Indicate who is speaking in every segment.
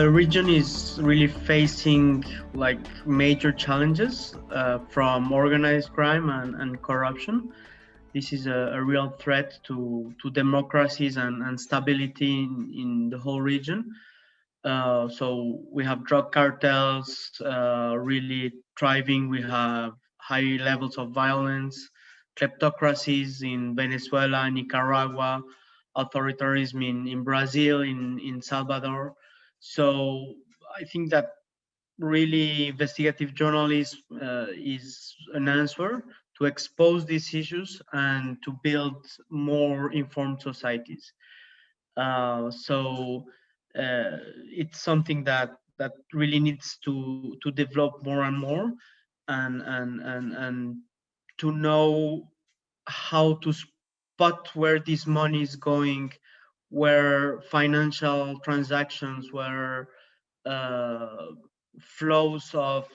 Speaker 1: The region is really facing like major challenges from organized crime and corruption. This is a real threat to democracies and stability in the whole region. So we have drug cartels really thriving. We have high levels of violence, kleptocracies in Venezuela, Nicaragua, authoritarianism in Brazil, in Salvador. So I think that really investigative journalism is an answer to expose these issues and to build more informed societies. So it's something that really needs to develop more and more, and to know how to spot where this money is going, where financial transactions, where uh, flows of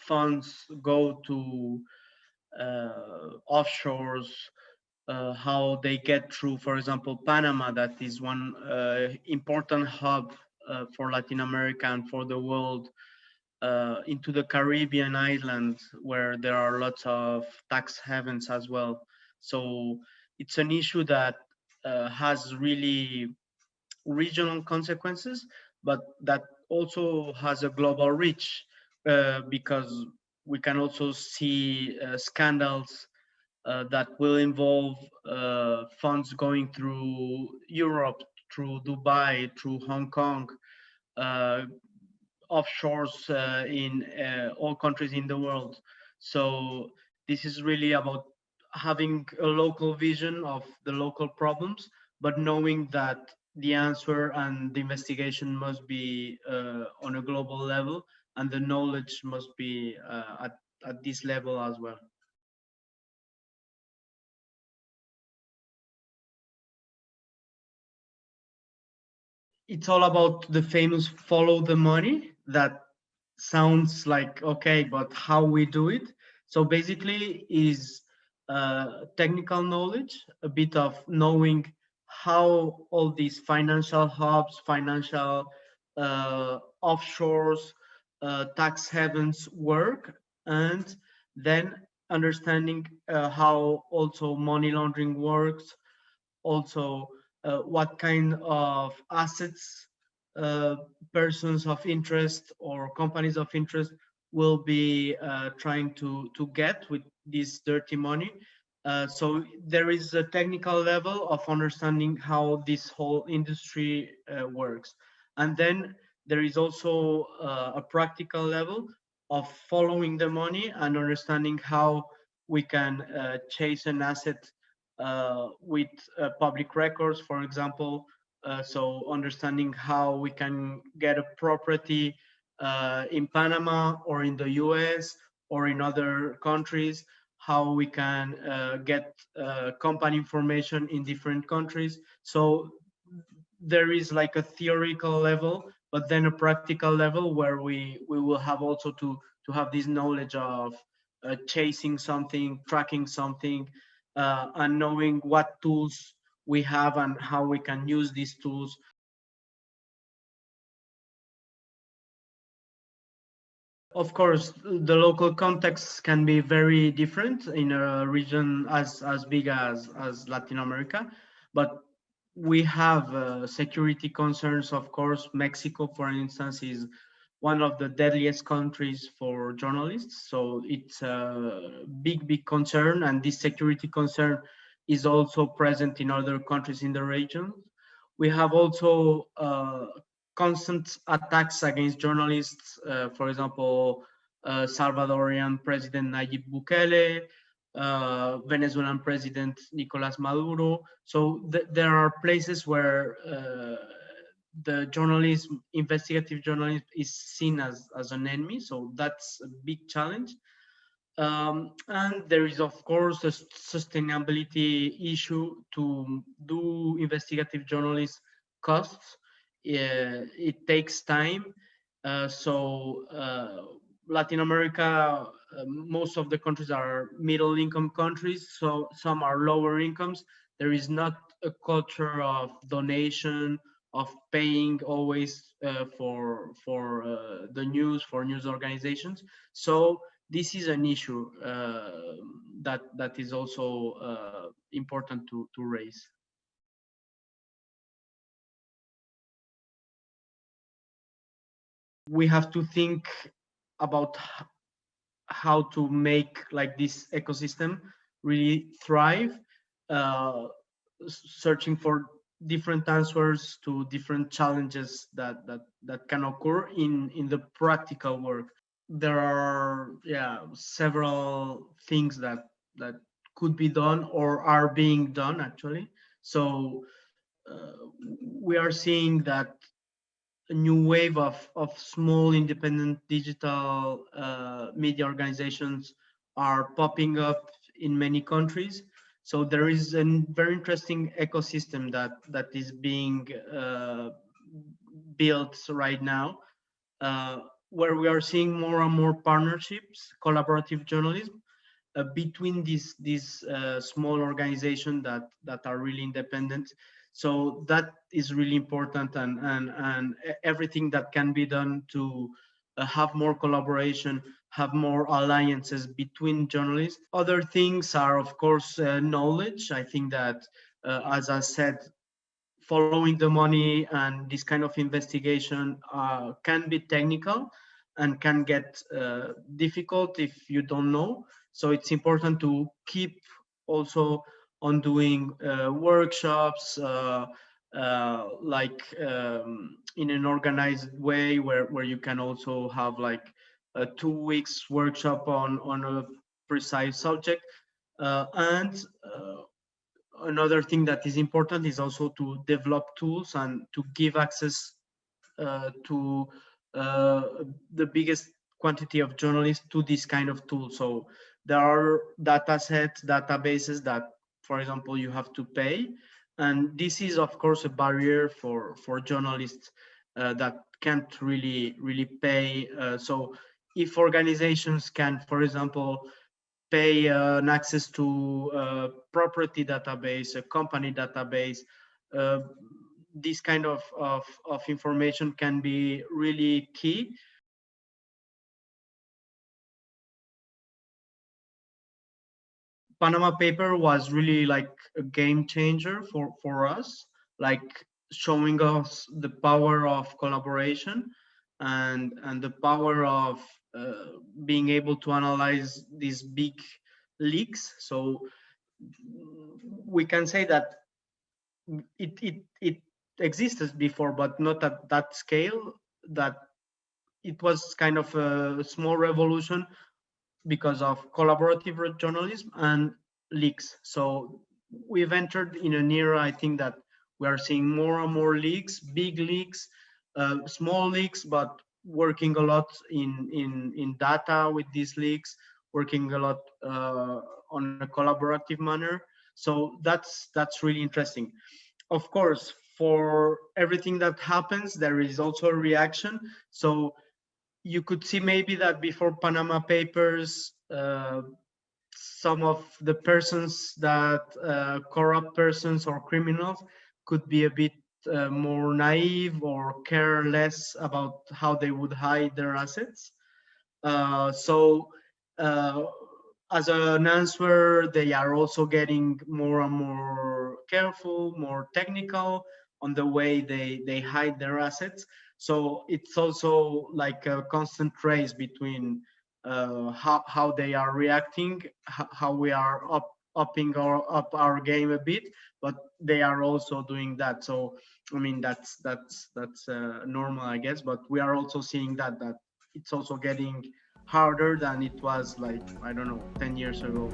Speaker 1: funds go to offshores, how they get through, for example, Panama, that is one important hub for Latin America and for the world, into the Caribbean islands where there are lots of tax havens as well. So it's an issue that has really regional consequences, but that also has a global reach, because we can also see scandals that will involve funds going through Europe, through Dubai, through Hong Kong, uh, offshores in all countries in the world. So this is really about having a local vision of the local problems, but knowing that the answer and the investigation must be on a global level, and the knowledge must be at this level as well. It's all about the famous follow the money that sounds like okay, but how we do it. So basically is technical knowledge, a bit of knowing how all these financial hubs, financial offshores, tax havens work, and then understanding how also money laundering works, also what kind of assets uh, persons of interest or companies of interest will be trying to get with this dirty money. So there is a technical level of understanding how this whole industry works. And then there is also a practical level of following the money and understanding how we can chase an asset with public records, for example. So understanding how we can get a property in Panama or in the US or in other countries, how we can get company information in different countries. So there is like a theoretical level, but then a practical level where we will have also to have this knowledge of chasing something, tracking something, and knowing what tools we have and how we can use these tools. Of course, the local context can be very different in a region as big as Latin America, but we have security concerns. Of course, Mexico, for instance, is one of the deadliest countries for journalists. So it's a big concern, and this security concern is also present in other countries in the region. We have also constant attacks against journalists, for example, Salvadorian President Nayib Bukele, Venezuelan President Nicolas Maduro. So there are places where the journalism, investigative journalism, is seen as an enemy. So that's a big challenge. And there is, of course, a sustainability issue to do investigative journalism costs. It takes time. Latin America, most of the countries are middle income countries, so some are lower incomes. There is not a culture of donation paying always for the news, for news organizations. So this is an issue that is also important to raise. We have to think about how to make like this ecosystem really thrive, uh, searching for different answers to different challenges that can occur in the practical work. There are, yeah, several things that could be done or are being done actually. So we are seeing that a new wave of small independent digital media organizations are popping up in many countries. So there is a very interesting ecosystem that is being built right now, uh, where we are seeing more and more partnerships, collaborative journalism, between these small organizations that are really independent. So that is really important, and everything that can be done to have more collaboration, have more alliances between journalists. Other things are, of course, knowledge. I think that, as I said, following the money and this kind of investigation can be technical and can get difficult if you don't know. So it's important to keep also on doing workshops, like in an organized way, where you can also have like a 2 weeks workshop on a precise subject. And another thing that is important is also to develop tools and to give access to uh, the biggest quantity of journalists to this kind of tool. So there are data sets, databases that, for example, you have to pay, and this is of course a barrier for journalists that can't really pay. So if organizations can, for example, pay an access to a property database, a company database, uh, this kind of information can be really key. Panama paper was really like a game changer for us, like showing us the power of collaboration and the power of being able to analyze these big leaks. So we can say that it existed before, but not at that scale. That it was kind of a small revolution because of collaborative journalism and leaks. So we've entered in an era, I think, that we are seeing more and more leaks, big leaks, small leaks, but working a lot in data with these leaks, working a lot on a collaborative manner. So that's really interesting. Of course, for everything that happens, there is also a reaction. So you could see maybe that before Panama Papers, some of the persons that corrupt persons or criminals could be a bit more naive or care less about how they would hide their assets. So uh, as an answer, they are also getting more and more careful, more technical on the way they hide their assets. So it's also like a constant race between how they are reacting, how we are upping up our game a bit, but they are also doing that. So I mean that's normal, I guess. But we are also seeing that it's also getting harder than it was, like, I don't know, 10 years ago.